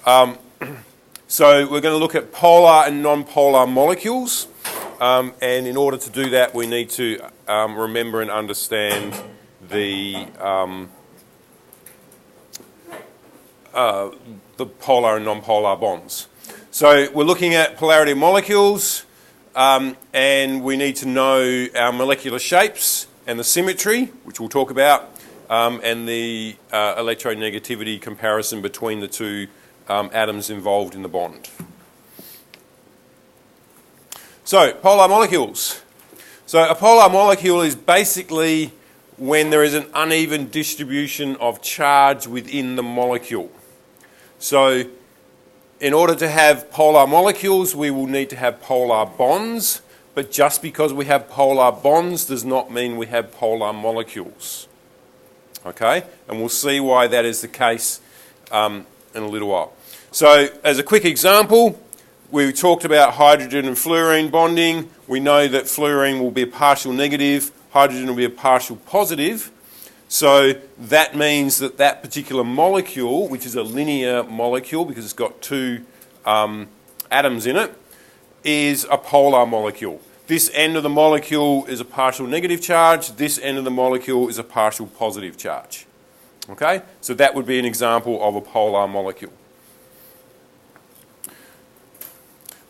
So we're going to look at polar and non-polar molecules, and in order to do that we need to remember and understand the polar and non-polar bonds. So we're looking at polarity of molecules, and we need to know our molecular shapes and the symmetry, which we'll talk about, and the electronegativity comparison between the two atoms involved in the bond. So, polar molecules. So a polar molecule is basically when there is an uneven distribution of charge within the molecule. So in order to have polar molecules, we will need to have polar bonds, but just because we have polar bonds does not mean we have polar molecules. Okay? And we'll see why that is the case in a little while. So as a quick example, we talked about hydrogen and fluorine bonding. We know that fluorine will be a partial negative, hydrogen will be a partial positive. So that means that that particular molecule, which is a linear molecule because it's got two atoms in it, is a polar molecule. This end of the molecule is a partial negative charge. This end of the molecule is a partial positive charge. Okay? So that would be an example of a polar molecule.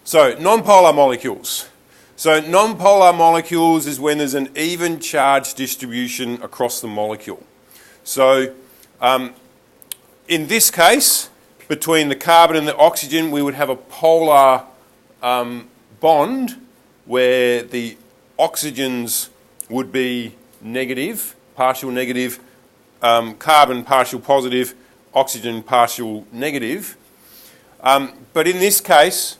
So non-polar molecules. So non-polar molecules is when there's an even charge distribution across the molecule. So in this case, between the carbon and the oxygen, we would have a polar bond where the oxygens would be negative, partial negative, carbon partial positive, oxygen partial negative. But in this case,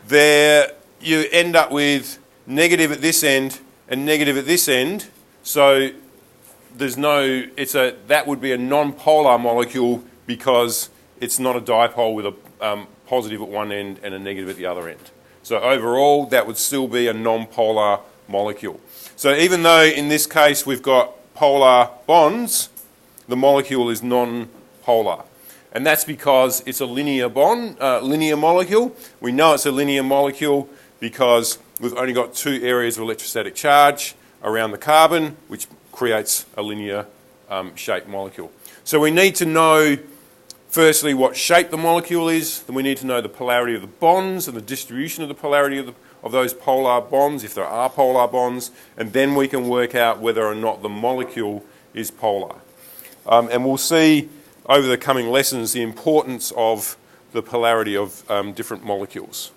there you end up with negative at this end and negative at this end, so there's no, that would be a non-polar molecule because it's not a dipole with a positive at one end and a negative at the other end. So overall, that would still be a non-polar molecule. So even though in this case we've got polar bonds, the molecule is non-polar. And that's because it's a linear bond, linear molecule. We know it's a linear molecule because we've only got two areas of electrostatic charge around the carbon, which creates a linear shaped molecule. So we need to know, firstly, what shape the molecule is. Then we need to know the polarity of the bonds and the distribution of the polarity of those polar bonds, if there are polar bonds. And then we can work out whether or not the molecule is polar. And we'll see over the coming lessons the importance of the polarity of different molecules.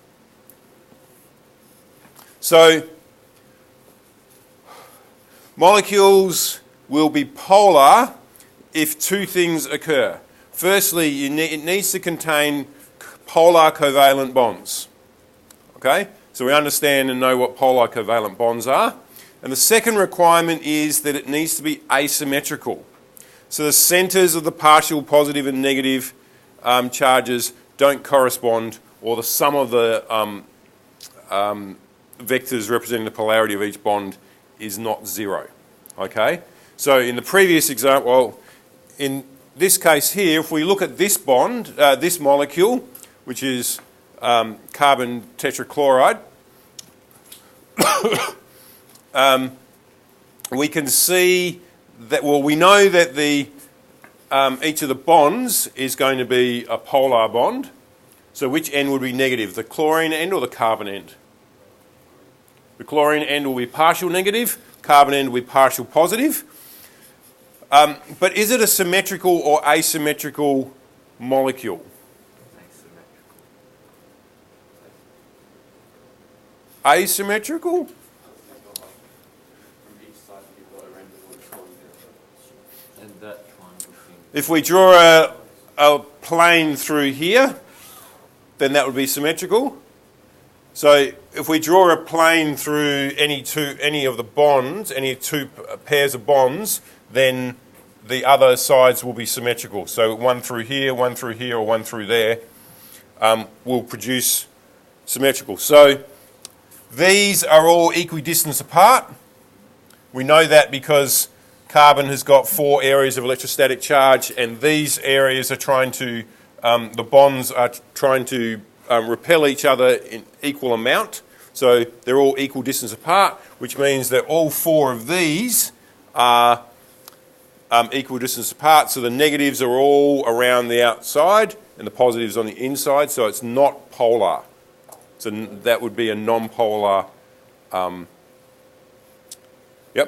So molecules will be polar if two things occur. Firstly, it needs to contain polar covalent bonds. Okay? So we understand and know what polar covalent bonds are. And the second requirement is that it needs to be asymmetrical. So the centres of the partial positive and negative charges don't correspond, or the sum of the vectors representing the polarity of each bond is not zero. Okay? So in the previous example, well, in this case here, if we look at this bond, this molecule, which is carbon tetrachloride, we can see that, well, we know that each of the bonds is going to be a polar bond. So which end would be negative, the chlorine end or the carbon end? The chlorine end will be partial negative, carbon end will be partial positive. But is it a symmetrical or asymmetrical molecule? Asymmetrical? If we draw a plane through here, then that would be symmetrical. So if we draw a plane through any of the bonds, any two pairs of bonds, then the other sides will be symmetrical. So one through here, or one through there will produce symmetrical. So these are all equidistant apart. We know that because carbon has got 4 areas of electrostatic charge, and these areas are trying to, the bonds are trying to repel each other in equal amount. So they're all equal distance apart, which means that all 4 of these are equal distance apart. So the negatives are all around the outside and the positives on the inside. So it's not polar. So that would be a non-polar. Yep. Yeah.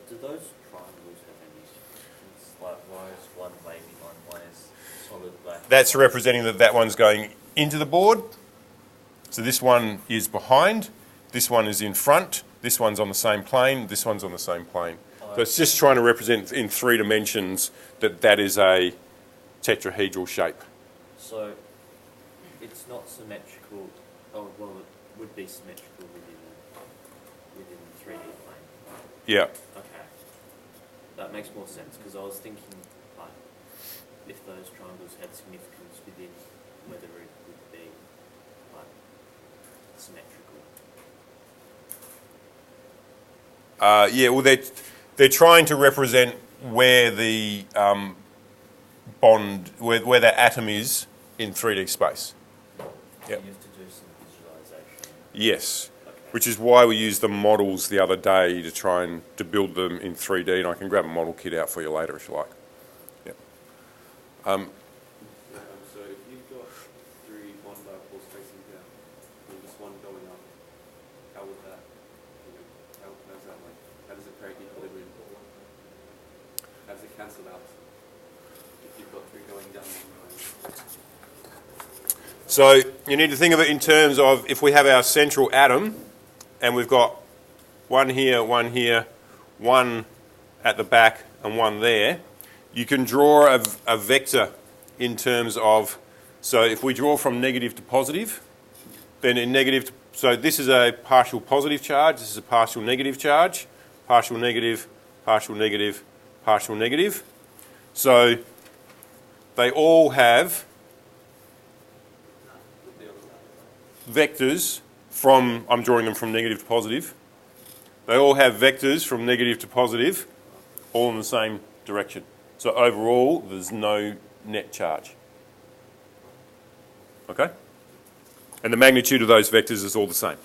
Do those triangles have any significance? Like, why is one wavy line? Why is solid black? That's representing that that one's going into the board. So this one is behind. This one is in front. This one's on the same plane. This one's on the same plane. So it's just trying to represent in 3 dimensions that that is a tetrahedral shape. So it's not symmetrical. Oh, well, it would be symmetrical within the 3D plane. Yeah. Okay. That makes more sense, because I was thinking, like, if those triangles had significance within, whether it would be, like, symmetrical. Yeah, well, they're trying to represent where the bond, where that atom is in 3D space. Yep. You have to do some visualization. Yes, Okay. which is why we used the models the other day to try and to build them in 3D, and I can grab a model kit out for you later if you like. Yep. So if you've got 3 bond dipoles facing down and just one going up, how would that, how's that like? How does it create equilibrium? How does it cancel out if you've got 3 going down and one going up? So you need to think of it in terms of if we have our central atom and we've got one here, one at the back and one there, you can draw a vector in terms of, so if we draw from negative to positive, then in negative, so this is a partial positive charge, this is a partial negative charge, partial negative, partial negative, partial negative. So they all have vectors from, I'm drawing them from negative to positive. They all have vectors from negative to positive, all in the same direction. So overall, there's no net charge. Okay? And the magnitude of those vectors is all the same.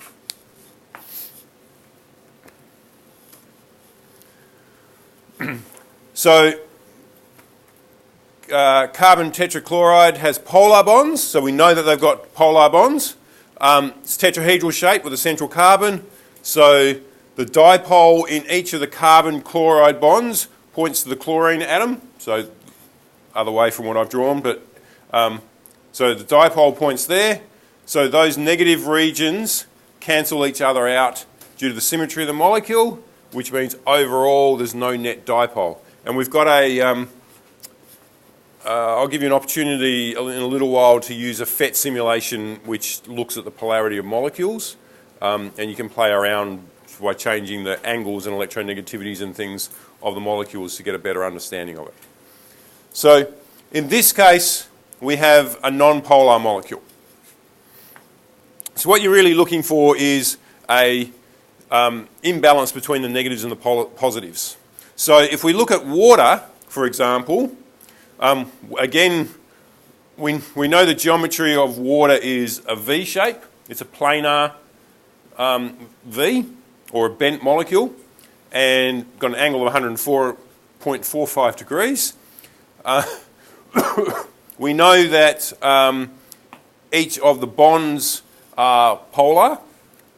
So carbon tetrachloride has polar bonds, so we know that they've got polar bonds. It's tetrahedral shape with a central carbon, so the dipole in each of the carbon chloride bonds points to the chlorine atom, so other way from what I've drawn, but so the dipole points there, so those negative regions cancel each other out due to the symmetry of the molecule, which means overall there's no net dipole. And we've got a, I'll give you an opportunity in a little while to use a PhET simulation which looks at the polarity of molecules, and you can play around by changing the angles and electronegativities and things of the molecules to get a better understanding of it. So in this case, we have a non-polar molecule. So what you're really looking for is a imbalance between the negatives and the positives. So if we look at water, for example, again, we know the geometry of water is a V shape. It's a planar V, or a bent molecule, and got an angle of 104.45 degrees. We know that each of the bonds are polar,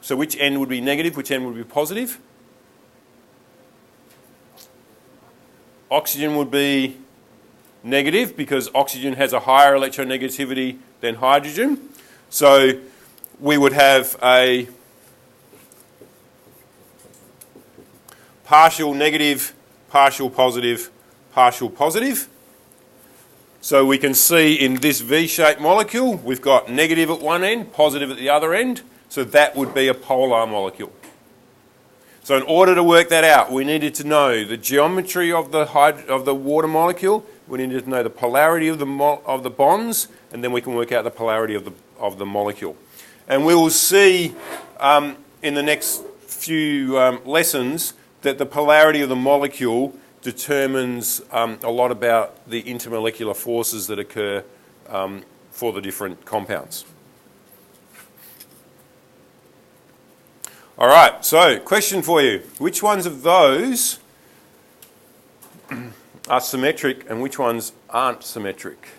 so which end would be negative, which end would be positive? Oxygen would be negative because oxygen has a higher electronegativity than hydrogen. So we would have a partial negative, partial positive, partial positive. So we can see in this V-shaped molecule, we've got negative at one end, positive at the other end. So that would be a polar molecule. So in order to work that out, we needed to know the geometry of the water molecule. We needed to know the polarity of the bonds, and then we can work out the polarity of the molecule. And we will see in the next few lessons that the polarity of the molecule determines a lot about the intermolecular forces that occur for the different compounds. All right, so question for you. Which ones of those are symmetric and which ones aren't symmetric?